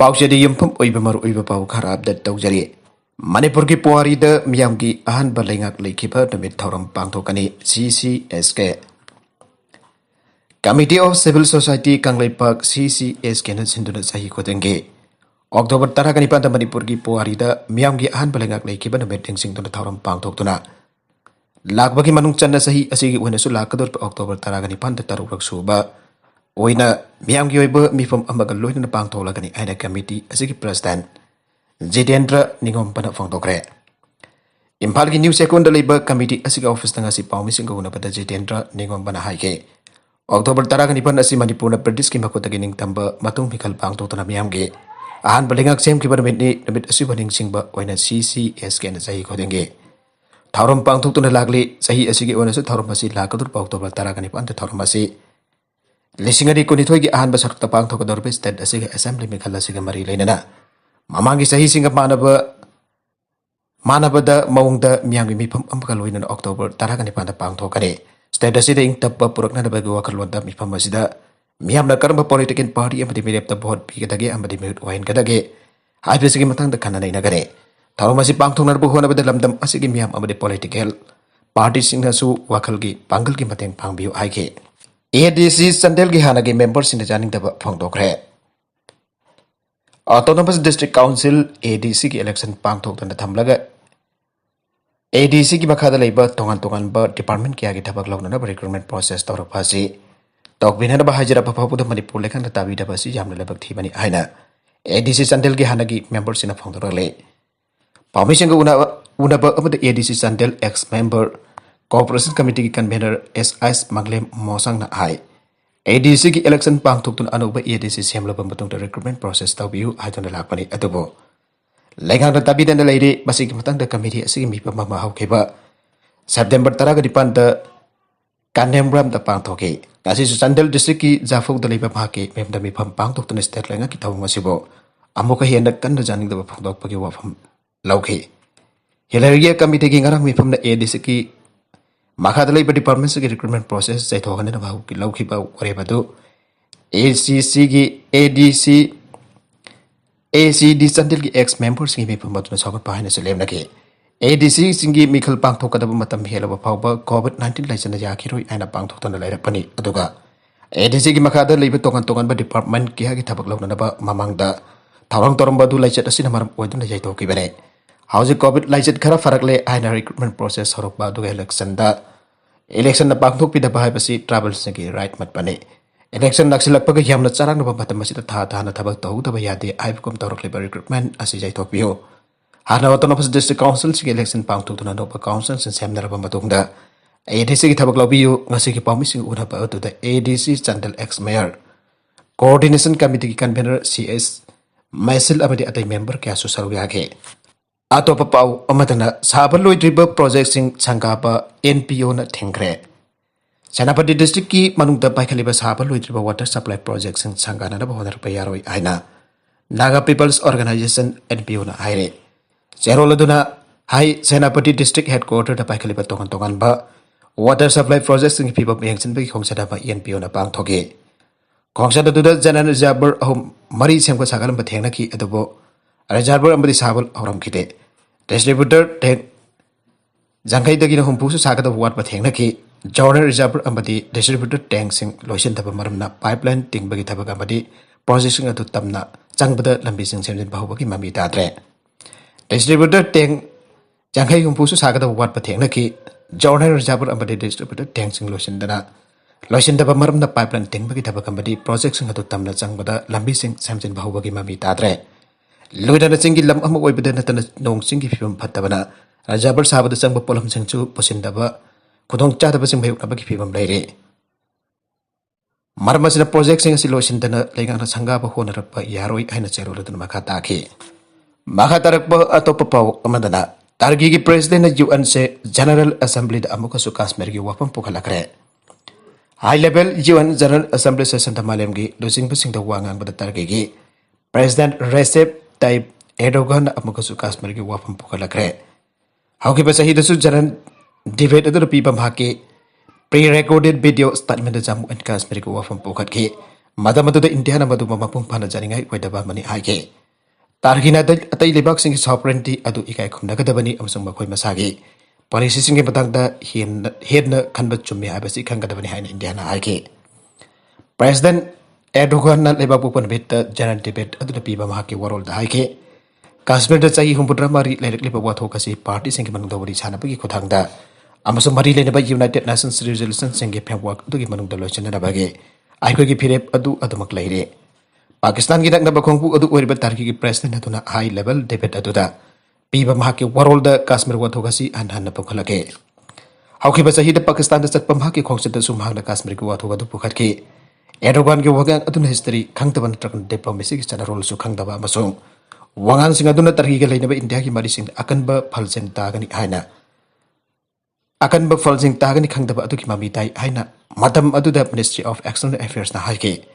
पाउचेदी यमफम ओइबा मरु ओइबा पाउ खरा अपडेट तौजरी मणिपुर की पुवारीदा मियाम की अहनबा लेंगाक लेखिबा नमित थौरम पांगथोकनी CCSK committee of civil society Kangleipak CCSK न सिंधुना सही खोदंगे अक्टोबर 10 निपान मणिपुर की पुवारीदा मियाम की अहनबा लेंगाक लेखिबा नमित टिंगसिंगदुना थौरम पांगथोकतुना लाकबगी मनुंग चन्ना सही असिगी ओइनसु लाकदोर अक्टोबर 10 निपान तरुरक सुबा ओइना मियाम की ओइबा मिफम अमगा लोइना पांगथोलगनी आइना कमिटी असिगी प्रेसिडेंट जितेंद्र निगोमपना फोंदोक्रे इम्फाल की न्यूज सेकोंड लेबा कमिटी असिगा ऑफिस तंगासी पाउमिसिंग उनपदा जितेंद्र निगोमपना हाइके अक्टोबर 10 निपान असि मणिपुर प्रदेश की मखोतगी निंगतंबा मतुंग मिखल पांगथोतना मियाम के अहान बलिंगाक सेम की बरमिटनी नमित असि बनिंगसिंगबा ओइना CCSK न सही खोदेंगे थौरम पांगथोतुना लागले सही असिगी ओनसु थौरम असि लाकदुर अक्टोबर 10 निपान थौरम असि लिसिंगरी कुनिथोई की अहान बसरक्ता पांगथोकदोरबे स्टेट असिगा असेंबली मिखल असिगा मरी लेनना ममांगी सही सिंग मानबदा मौंगदा मियांगी मिफम अमका लोइना अक्टोबर 10 निपान पांगथोकरे स्टेट असिदा इंग तप्पा पुरकनादबगी वखललोंदा मिफम असिदा मियामना करम पॉलिटिकल पार्टी अमदि मिरेपता भोट पिगदगे अमदि मिहुत वाहिनगदगे हाइबसिगी मतंगदा खननै नगरे थौरम असि पांगथोकनरबु होनबदा लमदम असिगी मियाम अमदि पॉलिटिकल पार्टी सिंगनासु वखलगी पांगल की मतंग पांगबियु हाइके ADC चंदेल की हानगी मेंबर सिंह जानिंगदबा फोंदोक्रे ऑटोनोमस डिस्ट्रिक्ट काउंसिल ADC की इलेक्शन पांगथोकतना थमलगा ADC की मखादा लेबा तोंगान तोंगानबा डिपार्टमेंट कियागी थबक लौननबा रिक्रूटमेंट प्रोसेस तौरफासी तौकबिननबा हाजिरा फफाबुदा मणिपुर लेखन ताबीदबसी यामना लेबक थीबनी हाइना ADC चंदेल की हानगी मेंबर सिंह फोंदोरले पाउमिसिंग उनबा अबदा ADC Chandel ex member cooperation committee की कन्वेनर SIS मंगलेम मोसंग ना हाई ADC की इलेक्शन पांगथोकतुन अनुबा ADC सेमलबा मतुंगदा रिक्रूटमेंट प्रोसेस तौबियु हाइदुना लाकपनी अदुबो लेगांगदा ताबीदना लेरे मसिगी मतंगदा कमिटी असिगी मिपम मा हाउखेबा सेप्टेम्बर 10 निपान द कानेमब्राम द पांगथोके गासिसु चंदेल डिस्ट्रिक्ट की जाफोक द लेबा भाके मेमदा मिफम पांगथोकतुन स्टेट लेंगा की थौंग मसिबो अमुका हेन कन्न जानिंगदा फोंदोकपगी वाफम लौखे हिलरिया कमिटी की ngarang मिफम न ADC की मखादा लेबा डिपार्टमेंट की रिक्रूटमेंट प्रोसेस जैथोहन भाव की लौखिबा वरेबदु ACC की ACD चंदेल की एक्स मेंबर्स की मिफम मतुन सगत पाहने से लेमनके ADC सिंगी मिखल पांगथोकदबा मतम हेलबा फावबा COVID-19 लाइसन याखिरोई आइना पांगथोकतना लाइरपनी अदुगा ADC की मखादा लेबा तोंगन तोंगन डिपार्टमेंट की हागी थबक लौननबा ममांगदा थौरंग तोरंबदु लाइचत असिना मरम ओइदुना जैथोकिबने हाउजिक कोविड लाइचत खरा फरकले आइना रिक्रूटमेंट प्रोसेस हरकबा दुगा इलेक्शन पांगथोक पिदबा हाइबसी ट्राइबल की राइट मतपने इलेक्शन नक्सलकपगा यामना चरांगनबा मतम असिदा था थाना थबक तौदबा यादे आइबकुम तौरकलेबा रिक्रूटमेंट असि जैथोकबियो हाना ऑटोनोमस डिस्ट्रिक्ट काउंसिल की इलेक्शन पांगथोकतुना नोबा काउंसिल सेमनरबा मतुंगदा ADC की थबक लौबियो ngasi की पाउमिसिंग उनबा अदुदा ADC Chandel x mayor coordination committee की कन्वेनर CS मैसिल अमदी अतै मेंबर क्या सुसरु यागे अतोप पाउ अमदना साबल लोइद्रिब प्रोजेक्ट सिंग संगाबा NPO न थेंग्रे सेनापति डिस्ट्रिक्ट की मनुंगदा पाइखलिबा साबल लोइद्रिब वाटर सप्लाई प्रोजेक्ट सिंग संगाना न बहोदर पयारोय आइना नागा पीपल्स ऑर्गेनाइजेशन NPO न हाइरे जेरोलदुना हाई सेनापति डिस्ट्रिक्ट हेडक्वार्टर द पाइखलिबा तोगन तोगन बा वाटर सप्लाई प्रोजेक्ट सिंग फिबा यंगसिनबगी खोंगसदा NPO न पांगथोगे खोंगसदा जनरल रिजर्वर अहम मरी सेंगबा सागलम बथेंगनकी अदबो रिजर्वर अमदी साबल औरमखिदे डिस्ट्रीब्यूटर टैंक जंगैदगी हुंपुसु सागदा वाट बथेंगनकी जॉर्नल रिजर्वर अमदी डिस्ट्रीब्यूटर टैंक सिंग लोइसिनदबा मरमना पाइपलाइन तिंगबगी थबक अमदी प्रोजेक्ट सिंग अदु तमना चंगबदा लंबी सिंग सेमजन बहुबगी ममी ताद्रे डिस्ट्रीब्यूटर टैंक जंगै हुंपुसु सागदा वाट बथेंगनकी जॉर्नल रिजर्वर अमदी डिस्ट्रीब्यूटर टैंक सिंग लोइसिनदबा मरमना पाइपलाइन तिंगबगी थबक अमदी प्रोजेक्ट सिंग अदु तमना चंगबदा लंबी सिंग सेमजन बहुबगी ममी ताद्रे लुइदना चिंगी लम अम ओइबदा नतन नोंग चिंगी फिबम फत्तबना राजाबर साबदा चंगब पोलम सिंगचु पुसिनदबा खुदोंग चादबा सिंग भयुनबगी फिबम लैरे मरमसिना प्रोजेक्ट सिंग असि लोइसिनदना लेगाना संगाबा होनरप यारोय हाइना चेरोलदना मखा ताखि मखा तरकब अतोप पाउ अमदना टारगी की प्रेसिडेंट UN से जनरल असेंबली द अमुकसु कश्मीर की वफम पुखलखरे high level UN general assembly session मालेम की लुसिंग बसिंग द वांगांग बद टारगी की प्रेसिडेंट रेसेप टाइप एडोगन अमुकसु कश्मीर की वफम पुखलखरे हाउकी बसहिदसु जनरल डिबेट अदर पीबम हाके pre recorded video statement Jammu and Kashmir की वफम पुखत की madam adu India na madu mapung phana janingai oidaba mani haige targina atai lebak sing sovereignty adu ikai khumnagadabani amsung makhoi masagi policy sing batang da hen khanba chummi habasi khangadabani hain India na haige President Erdogan na lebak pupun bit general debate adu piba mahaki warol da haige Kashmir da chai humpudra mari lerek liba watho kasi party sing manung da wari chana bagi khothang da amasung mari lena ba United Nations resolution sing framework adu gi manung da lochana da bage ai ki phirep adu adumak leire Pakistan ki nakna bakhongpu adu oriba tarki ki president aduna high level debate adu da piba mahaki warol da Kashmir watho kasi han pokhalake hauki ba chahi da Pakistan da chatpam haki khongse da sum hang da Kashmir ki watho adu pukhat ki Erdogan ki wagang aduna history khangtaban trakan diplomacy ki chana role su khangdaba amasung wangan sing aduna tarki ke lainaba India ki mari sing akan ba phalseng tagani haina akan ba phalseng tagani khangdaba adu ki mami tai haina madam adu da Ministry of External Affairs na haike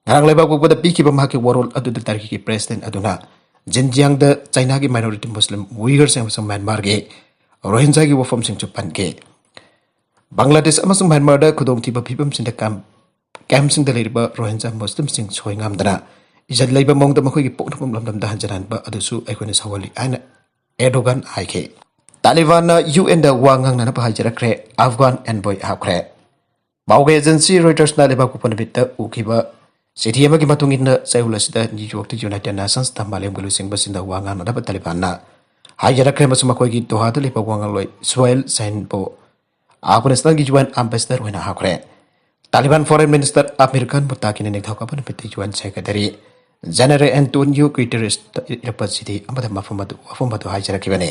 ngarang leba ko da piki ba mahaki warol adu da tarki ki president aduna Xinjiang da China ki minority Muslim Uyghur sing Myanmar ge Rohingya ki wafam sing chupan ke Bangladesh amasung Myanmar da khudong thiba phibam sing da kam sing da leiba Rohingya Muslim sing choingam dana ijad leiba mong da makhoi ki poknapum lamdam da hanjaran ba adusu aikone sawali aina Erdogan haike Taliban na UN da wangang na pahajara kre Afghan envoy hakre Bauge agency Reuters na leba kupon bitta ukiba Setiama ki matungin sayula sida New York to United Nations tamalem galu sing basinda wangan na dapat Taliban na hajara kre masuma koi ki doha da leba wangang loi Suhail Sainpo Afghanistan ki UN ambassador wena hakre Taliban Foreign Minister American mutakin ni thauka pan bitti UN Secretary General Antonio Guterres rapasidi amada mafumadu hajara ki bane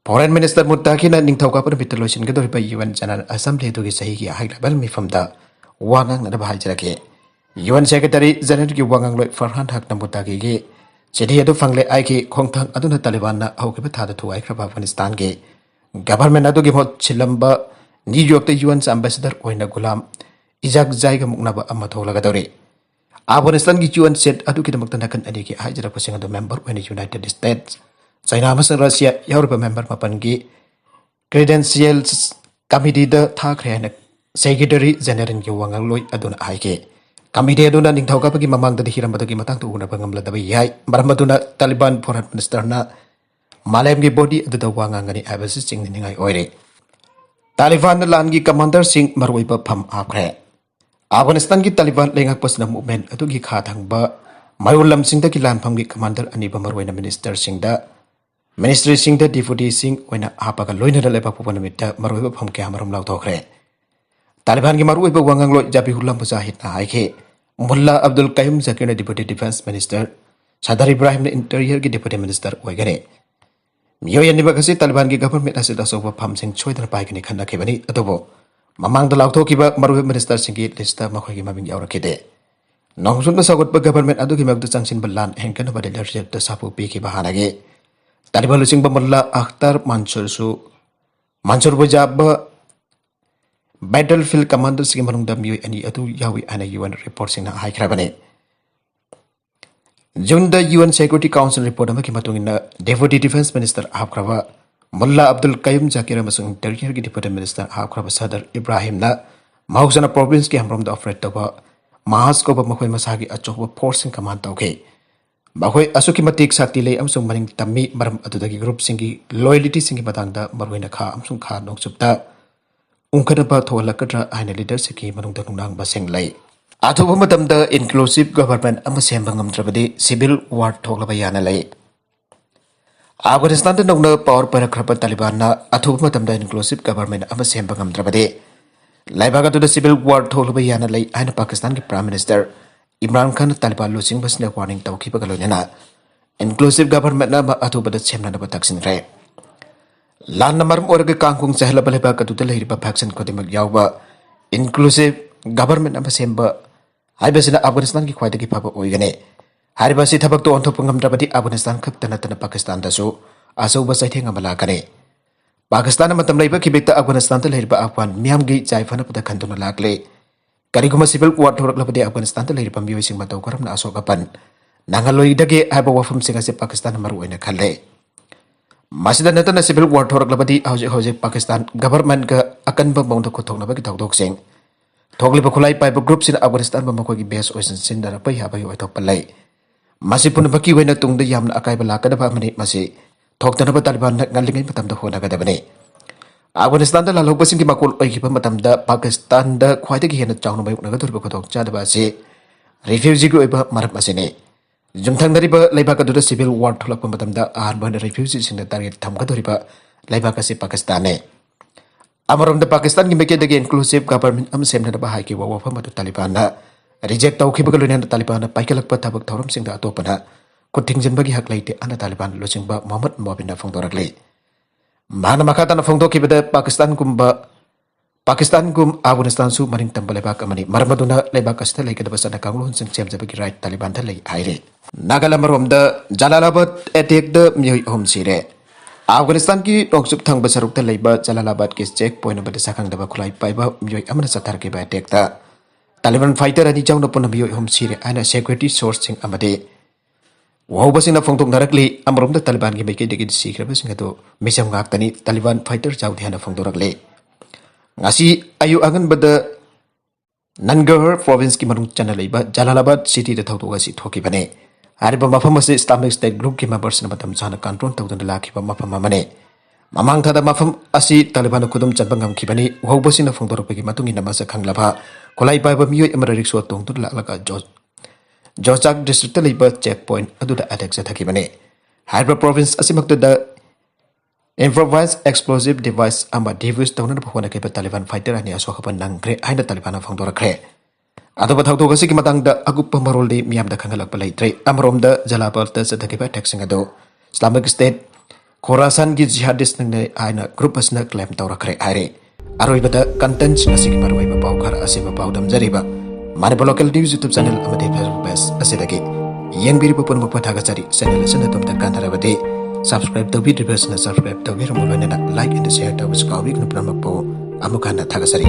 Foreign Minister mutakin ning thauka pan bitti losin gadori pa UN General Assembly to ki sahi ki high level mifamda wangang na da hajara ke UN Secretary General ki wangang loi Farhan Haq na mutaki ge chedi adu fangle ai ki khongthang aduna Taliban na haukiba thada thu ai khra Afghanistan ge government adu gi hot chilamba New York the UN ambassador oina gulam Izak Zaiga muknaba amma tholaga dore Afghanistan ki UN set adu ki damak tanakan ani ki hajara pasing adu member oina United States China amasang Russia Europe member mapan ki credentials committee da thakre na Secretary General ki wangang loi aduna haike committee aduna ning thauka pagi mamang da hiram badagi matang tu una bangamla da yai maraduna Taliban foreign minister na Malem ki body adu da wangang ani abasi sing ningai oire Taliban lan ki commander sing marwai pa pham akre Afghanistan ki Taliban lengak pasna movement atu ki kha thangba mayulam sing da ki lan pham ki commander ani ba marwai na minister sing da ministry sing da deputy sing oina apa ka loina da lepa pupana mitta marwai pa pham ke amaram law thokre Taliban ki marwai pa wangang lo Zabihullah Mujahid na haike Mullah Abdul Qayyum Zakir na deputy defense minister Sadar Ibrahim na interior ki deputy minister oigare Miyo yan iba kasi Taliban ki government asid asoba pham sing choi dar pai kini khanda ke bani adobo mamang da lautho ki ba marwe minister sing ki lista ma khoi ki maming yaw rakide nongsun da sagot ba government adu ki mabdu changsin balan henkan ba leadership da sapu pi ki bahana ge Taliban lusing ba Mullah Akhtar Mansur bujab battlefield commander sing manung da miyo ani adu yawi ana UN report sing na hai khrabane June the UN Security Council report amaki matungina Deputy Defense Minister Afkrava Mullah Abdul Qayyum Zakir amasung Interior ki Deputy Minister Afkrava Sadar Ibrahim na Mahausana province ki hamrom da operate taba Mahas ko ba makhoi masagi achoba force sing command tawke Bakhoi asuki matik sakti lei amsung maning tammi maram adudagi group singi loyalty singi matangda marwena kha amsung kha nokchupta ungkadaba tholakadra aina leadership ki manung da nungnang baseng lai Athuba matamda inclusive government ama semba ngamdrabadi civil war thoklaba yana lai Afghanistan da nongna power parakrapa Taliban na athuba matamda inclusive government ama semba ngamdrabadi laibaga tu da civil war thoklaba yana lai aina Pakistan ki prime minister Imran Khan Taliban losing basna warning tawkhiba galonena inclusive government na athuba da semna na bataksin re lan namar orga kangkung sahla baleba ka tu da leiriba faction kodimak yawba inclusive government ama semba Haibasina Afghanistan ki khwaida ki phaba oigane haribasi thabak to onthop ngamdrabadi Afghanistan khaptana tana Pakistan da su aso ba saitheng amala kane Pakistan matam leiba ki bekta Afghanistan ta leirba Afghan miam gi jaifana pada khantuna lakle kariguma civil war thorak labadi Afghanistan ta leirba mioi sing matau karam na aso kapan nangaloi dage haiba wafum singa se Pakistan maru oina khalle masida natana civil war thorak labadi hoje Pakistan government ka akan ba bong da khothok na ba ki thok sing थोगलिब खुलाई पाइब group सिन Afghanistan मखोगी base ओइसन सिंदर पै हाबई ओइथोप लै मासी पुनबकी वैना तुंगद यामना अकाइब लाकदबा मनि मासी थोक्तनब Taliban ngaligai matam da hona gadabane Afghanistan लालौबसिंग की मकोल ओइखिबा मतमदा पाकिस्तान दा ख्वाइदगी हेना chown बायुकनगा दुरबा Khatok चादबा से रिफ्यूजी की ओइबा मरम असेने जुमथंगदरिबा लैबाक अदुदा सिविल वार थोलकपा मतमदा अहानबा रिफ्यूजी सिंग दा टारगेट थमगदरिबा लैबाक असे पाकिस्तान ने अमरमदा पाकिस्तान की मेकेदगी इंक्लूसिव गवर्नमेंट अम सेमनबा हाइकी वफम अदु तालिबान ना रिजेक्ट तौखिबा लोइना तालिबान पाइकलकपा थबक थौरम सिंग दा अतोपना कुथिंजनबगी हक लैते अना तालिबान लोचिंगबा मोहम्मद मोबिन फोंदोरकले मान मखाता फोंदो की पाकिस्तान गुम अफगानिस्तान सु मरिंग तंब लेबाक अमनी मरमदुना लेबाक अस्ता लेकदब सना कांगलोन सिंग सेमजबगी राइट तालिबान थ लै हाइरे नागालमरोम द जलालाबाद अटैक द मियोय होम सिरे अफगानिस्तान की टोंगसुप थंग सरुक थ लेबा जलालाबाद के चेक पॉइंट बद साखंग दबा खुलाई पाइबा मियोय अमना सथार के अटैक ता तालिबान फाइटर अनि जाउन पुन मियोय होम सिरे आना सिक्योरिटी सोर्स सिंग अमदे वहाउबसिंग फोंदोक नरकली अमरोम द तालिबान की मेकेदगी सिख्रबसिंग तो मिसम गाक्तनी तालिबान फाइटर जाउदे हना फोंदोरकले ngasi ayu angan bada Nangarhar province की मनुंग चना लेबा जलालाबाद सिटी द थौतोगा सि थोकी बने हारिबा मफम असे इस्लामिक स्टेट ग्रुप की मेंबर्स न मतम जाना कंट्रोल तौदन लाखिबा मफम मने ममांग थादा मफम असि तालिबान खुदुम चबंगम खिबनी वहौबसिन फोंदोरपगी मतुंगी नमस खंगलाबा खोलाई पाइबा मियोय अमर रिक्सो तोंगदुन लालका जोचाक डिस्ट्रिक्ट लेबा चेक पॉइंट अदुदा अटैक जथकी बने हारिबा प्रोविंस असिमक्त द improvised explosive device ama defuse tawna phone ke Taliban fighter ani asokha nangre aina Taliban phangdorakre adoba thawdo gasi ki matang da agup marol de miam da khangalak palai tre amrom da jalapal ta sadaki ba taxing ado Islamic State Khorasan ki jihadist nang aina group asna claim tawrakre are aroi bada content nasi ki marwai ba pau khar asiba pau dam jariba mane local news YouTube channel amade Facebook page asidagi yang biri pun mapathaga chari channel sana tum ta kandarabade subscribe to video na subscribe to video mo na like and share to kawi kun pramakpo amukana thagasari